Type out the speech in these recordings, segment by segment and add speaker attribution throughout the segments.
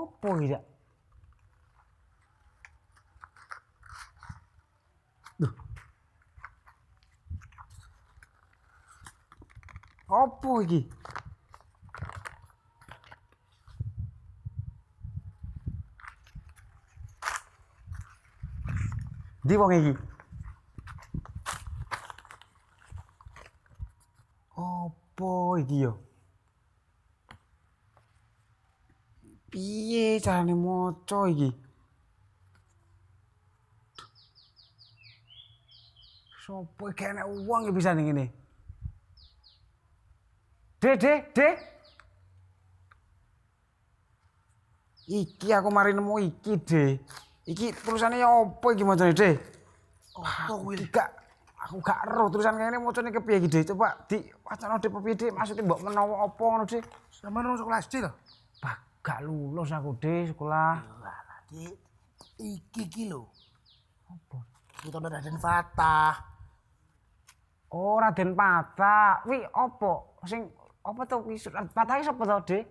Speaker 1: Opo iki, Dak? Duh. Opo iki? Ndi wong iki? Opo iki yo? Piye carane maca iki? Sopo iki enek wong iki bisa ning ngene? Dek. Iki aku mari nemu iki, Dek. Iki tulisane opo iki macane, Dek?
Speaker 2: Opo kuwi?
Speaker 1: Aku gak ero tulisan kene macane kepiye iki, Dek? Coba diwacana Dek piye, Dek? Maksude mbok menawa apa ngono, Dek?
Speaker 2: Sampeyan nang sekolah SD to?
Speaker 1: Bah, gak lulus aku, Dek, sekolah.
Speaker 2: Walah, Dik. Iki lho.
Speaker 1: Apa?
Speaker 2: Kitone Raden Fatah.
Speaker 1: Oh, Raden Patah. Wi, opo? Sing apa to kuwi? Patah iki sapa to, Dek?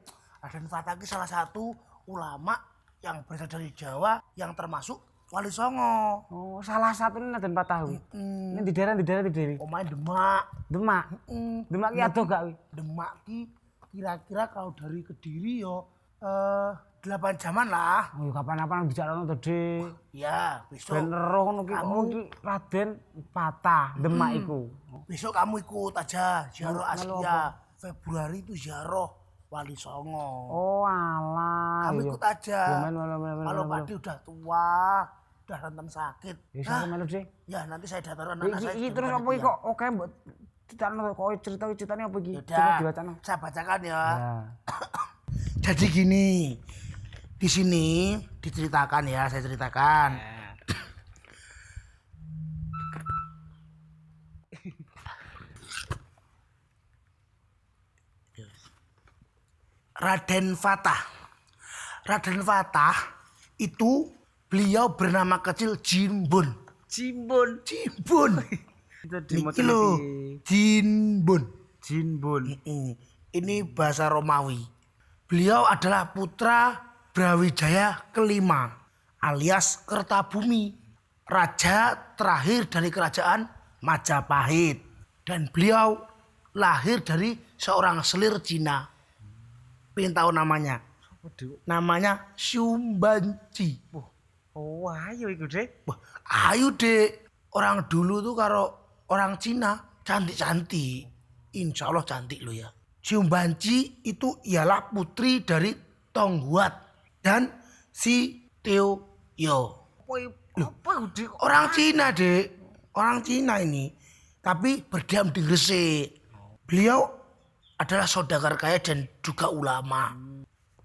Speaker 2: Raden Fatah iki salah satu ulama yang berasal dari Jawa yang termasuk Wali Songo.
Speaker 1: Oh, salah satu ini Raden Patah kuwi. Ini di daerah.
Speaker 2: Omahe Demak.
Speaker 1: Demak. Demak ki adoh gak kuwi?
Speaker 2: Demak ki kira-kira kalau dari Kediri yo 8 jaman lah.
Speaker 1: Oh, kapan-kapan dijalukno to, Dek.
Speaker 2: Ya, besok.
Speaker 1: Ben ero ngono ki. Oh, ki Raden Patah, Demak iku.
Speaker 2: Besok kamu ikut aja ziarah Asia. Februari itu ziarah Wali Songo.
Speaker 1: Oh, alah.
Speaker 2: Kamu
Speaker 1: iya.
Speaker 2: ikut aja.
Speaker 1: Ya, melu.
Speaker 2: Kalau Padi udah tua, udah rentan sakit.
Speaker 1: Ya, saya melu, Dek.
Speaker 2: Ya nanti saya daftar anak saya.
Speaker 1: Iki terus apa iki kok oke mbok ditarno kok ceritane apa iki? Coba
Speaker 2: Udah,
Speaker 1: diwacana.
Speaker 2: saya bacakan ya.
Speaker 1: Ya.
Speaker 2: Jadi gini, di sini diceritakan ya, saya ceritakan. Raden Fatah. Raden Fatah itu beliau bernama kecil Jinbun.
Speaker 1: Jimbon.
Speaker 2: Niki lho, Jinbun.
Speaker 1: Jinbon.
Speaker 2: Ini bahasa Romawi. Beliau adalah putra Brawijaya kelima alias Kertabumi, raja terakhir dari kerajaan Majapahit. Dan beliau lahir dari seorang selir Cina. Pengen tahu namanya? Namanya Syumbanci.
Speaker 1: Oh, ayo iku, Dek.
Speaker 2: Wah, ayo Dek. Orang dulu tuh karo orang Cina cantik-cantik. Insya Allah cantik lo ya. Syumbanci itu ialah putri dari Tonghuat dan si Teo Yo.
Speaker 1: Apa Dek?
Speaker 2: Orang Cina Dek. Orang Cina ini. Tapi berdiam di Gresik. Beliau adalah saudagar kaya dan juga ulama.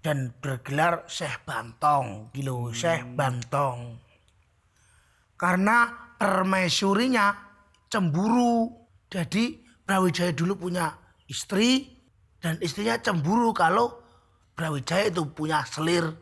Speaker 2: Dan bergelar Syekh Bantong. Gitu, Syekh Bantong. Karena permaisurinya cemburu. Jadi Brawijaya dulu punya istri. Dan istrinya cemburu kalau Brawijaya itu punya selir.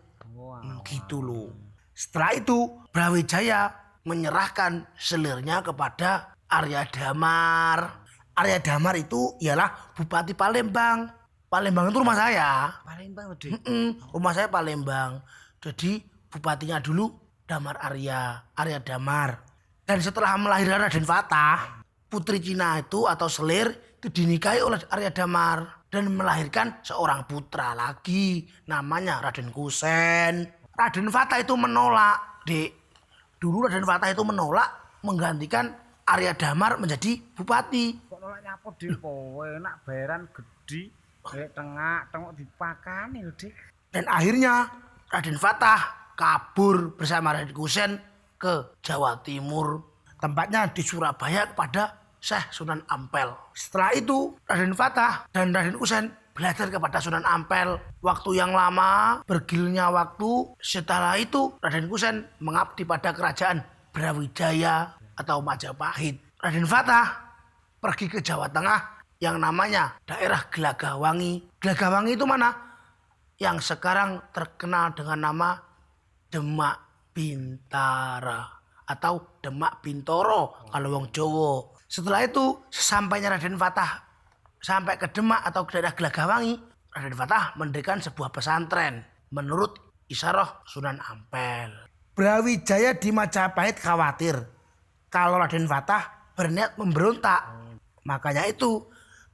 Speaker 2: Gitu loh. Setelah itu Brawijaya menyerahkan selirnya kepada Arya Damar. Arya Damar itu ialah Bupati Palembang. Palembang itu rumah saya.
Speaker 1: Palembang, Dek.
Speaker 2: Rumah saya Palembang. Jadi bupatinya dulu Damar Arya Damar. Dan setelah melahirkan Raden Fatah, putri Cina itu atau selir itu dinikahi oleh Arya Damar dan melahirkan seorang putra lagi namanya Raden Kusen. Raden Fatah itu menolak, Dek. Dulu Raden Fatah itu menolak menggantikan Arya Damar menjadi bupati.
Speaker 1: Kok nolak nyapo, Dek? Kowe enak bayaran gede, tengok dipakani lho, Dek.
Speaker 2: Dan akhirnya Raden Fatah kabur bersama Raden Kusen ke Jawa Timur. Tempatnya di Surabaya kepada Syekh Sunan Ampel. Setelah itu Raden Fatah dan Raden Kusen belajar kepada Sunan Ampel. Waktu yang lama, bergilirnya waktu. Setelah itu Raden Kusen mengabdi pada kerajaan Brawijaya atau Majapahit. Raden Fatah pergi ke Jawa Tengah yang namanya daerah Gelagawangi. Gelagawangi itu mana? Yang sekarang terkenal dengan nama Demak Bintara atau Demak Bintoro kalau wong Jawa. Setelah itu sesampainya Raden Fatah sampai ke Demak atau ke daerah Gelagawangi, Raden Fatah mendirikan sebuah pesantren menurut Isaroh Sunan Ampel. Brawijaya di Majapahit khawatir kalau Raden Fatah berniat memberontak. Makanya itu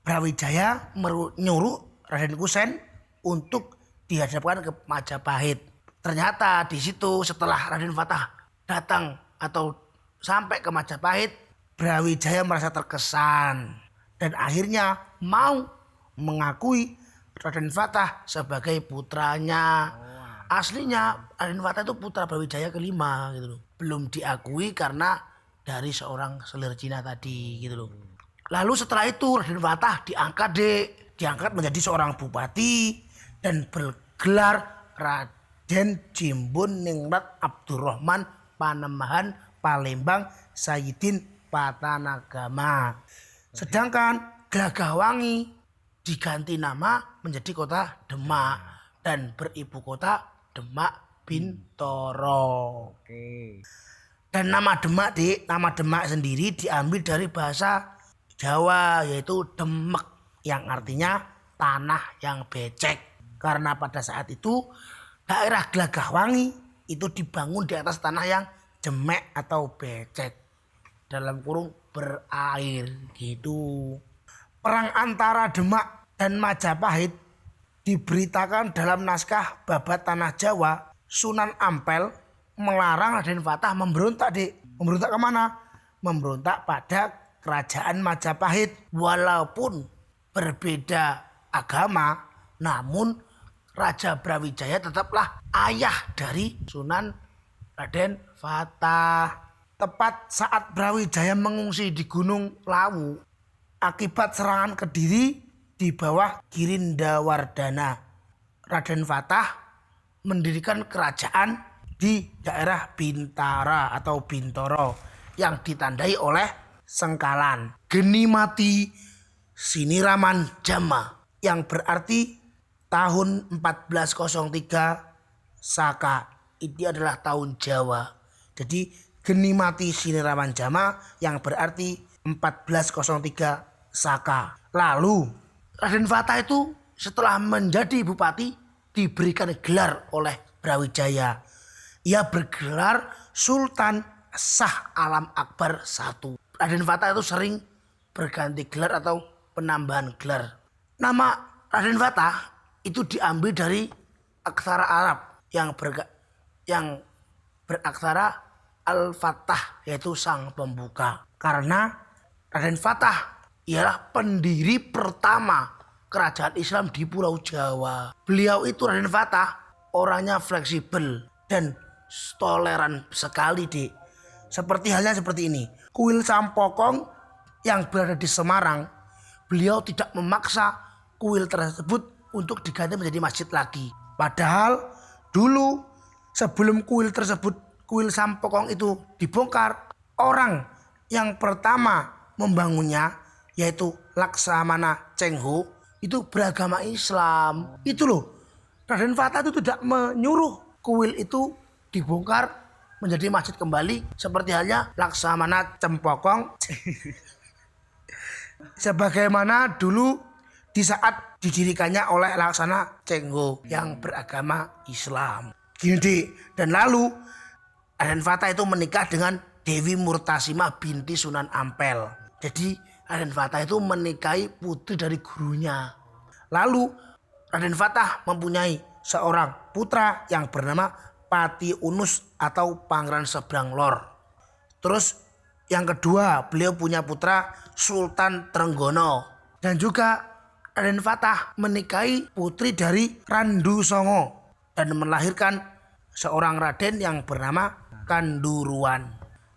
Speaker 2: Brawijaya menyuruh Raden Kusen untuk dihadapkan ke Majapahit. Ternyata di situ setelah Raden Fatah datang atau sampai ke Majapahit, Brawijaya merasa terkesan dan akhirnya mau mengakui Raden Fatah sebagai putranya. Aslinya Raden Fatah itu putra Brawijaya kelima gitu loh. Belum diakui karena dari seorang selir Cina tadi gitu loh. Lalu setelah itu Raden Fatah diangkat menjadi seorang bupati dan bergelar Raden Jimbun Ningrat Abdurrahman Panembahan Palembang Sayyidin Patanagama. Sedangkan Glagahwangi diganti nama menjadi kota Demak dan beribu kota Demak Bintoro. Dan nama Demak sendiri diambil dari bahasa Jawa yaitu Demek yang artinya tanah yang becek. Karena pada saat itu daerah Glagahwangi itu dibangun di atas tanah yang jemek atau becek. Dalam kurung berair gitu. Perang antara Demak dan Majapahit diberitakan dalam naskah Babat Tanah Jawa. Sunan Ampel melarang Raden Fatah memberontak. Memberontak kemana? Memberontak pada kerajaan Majapahit. Walaupun berbeda agama, namun Raja Brawijaya tetaplah ayah dari Sunan Raden Fatah. Tepat saat Brawijaya mengungsi di Gunung Lawu akibat serangan Kediri di bawah Girindawardana, Raden Fatah mendirikan kerajaan di daerah Bintara atau Bintoro yang ditandai oleh sengkalan Geni Mati Siniraman Jama yang berarti tahun 1403 Saka. Ini adalah tahun Jawa. Jadi Geni Mati Siniraman Jama yang berarti 1403 Saka. Lalu Raden Fatah itu setelah menjadi bupati diberikan gelar oleh Brawijaya. Ia bergelar Sultan Shah Alam Akbar I. Raden Fatah itu sering berganti gelar atau penambahan gelar. Nama Raden Fatah itu diambil dari aksara Arab yang beraksara Al-Fatah yaitu sang pembuka. Karena Raden Fatah ialah pendiri pertama kerajaan Islam di Pulau Jawa. Beliau itu Raden Fatah orangnya fleksibel dan toleran sekali, Dik. Seperti ini. Kuil Sampokong yang berada di Semarang, beliau tidak memaksa kuil tersebut untuk diganti menjadi masjid lagi. Padahal dulu sebelum kuil Sampokong itu dibongkar, orang yang pertama membangunnya yaitu Laksamana Cheng Ho itu beragama Islam. Itu loh, Raden Fatah itu tidak menyuruh kuil itu dibongkar menjadi masjid kembali seperti halnya Laksamana Cempokong sebagaimana dulu di saat didirikannya oleh Laksana Cheng Ho yang beragama Islam. Gini, dan lalu Raden Fatah itu menikah dengan Dewi Murtasimah binti Sunan Ampel. Jadi Raden Fatah itu menikahi putri dari gurunya. Lalu Raden Fatah mempunyai seorang putra yang bernama Pati Unus atau Pangeran Seberang Lor. Terus yang kedua beliau punya putra Sultan Trenggono. Dan juga Raden Fatah menikahi putri dari Randu Songo dan melahirkan seorang Raden yang bernama Kanduruan.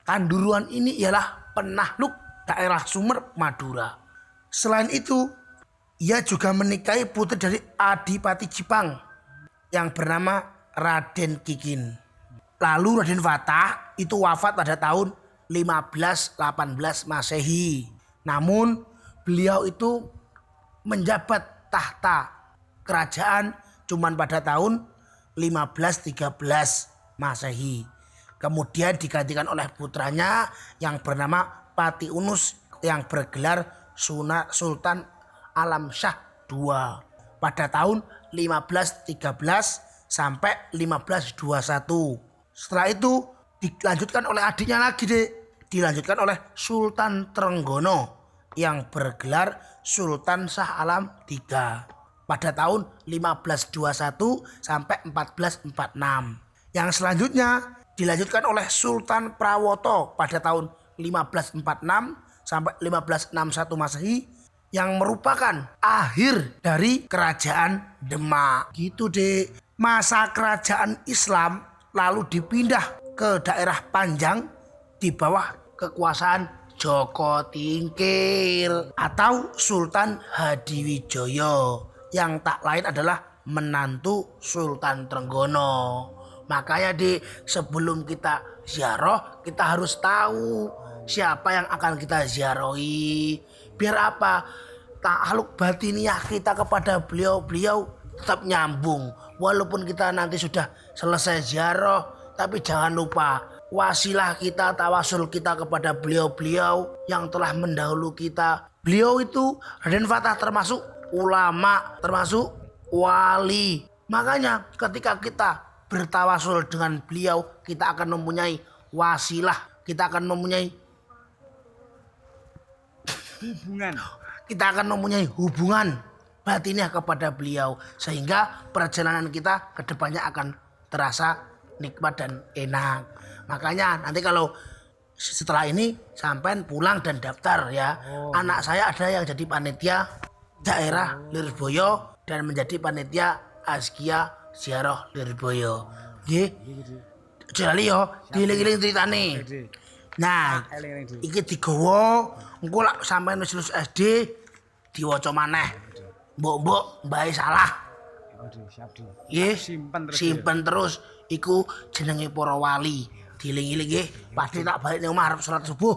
Speaker 2: Kanduruan ini ialah penakluk daerah Sumer, Madura. Selain itu, ia juga menikahi putri dari Adipati Jipang yang bernama Raden Kikin. Lalu Raden Fatah itu wafat pada tahun 1518 Masehi. Namun beliau itu menjabat tahta kerajaan cuman pada tahun 1513 Masehi. Kemudian digantikan oleh putranya yang bernama Pati Unus yang bergelar Sultan Alam Shah II pada tahun 1513 sampai 1521. Setelah itu dilanjutkan oleh adiknya lagi, Dek. Dilanjutkan oleh Sultan Trenggono yang bergelar Sultan Shah Alam III pada tahun 1521 sampai 1446. Yang selanjutnya dilanjutkan oleh Sultan Prawoto pada tahun 1546 sampai 1561 Masehi yang merupakan akhir dari kerajaan Demak. Gitu, Dek. Masa kerajaan Islam lalu dipindah ke daerah Panjang di bawah kekuasaan Joko Tingkir atau Sultan Hadiwijoyo yang tak lain adalah menantu Sultan Trenggono. Makanya sebelum kita ziarah kita harus tahu siapa yang akan kita ziarahi. Biar apa? Ta'aluk batiniah kita kepada beliau-beliau tetap nyambung. Walaupun kita nanti sudah selesai ziarah, tapi jangan lupa wasilah kita, tawasul kita kepada beliau-beliau yang telah mendahulu kita. Beliau itu Raden Fatah termasuk ulama, termasuk wali. Makanya ketika kita bertawasul dengan beliau, kita akan mempunyai wasilah, kita akan mempunyai hubungan batiniah kepada beliau, sehingga perjalanan kita ke depannya akan terasa nikmat dan enak. Makanya nanti kalau setelah ini sampean pulang dan daftar ya. Anak saya ada yang jadi panitia daerah Lirboyo dan menjadi panitia Azkia Ziarah Lirboyo. Nggih. Jali yo dieling-eling ceritane. Nah, iki digawa engko lak sampean wis lulus SD diwaca maneh. Mbok mbae salah. Nggih, simpen terus iku jenenge para wali. Dieling-eling nggih, Pakde tak balik ning omah arep salat subuh.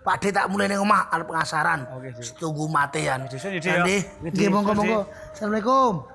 Speaker 2: Pakde tak mulai ning omah arep pengasaran. Setunggu matean. Nggih, monggo-monggo. Assalamualaikum.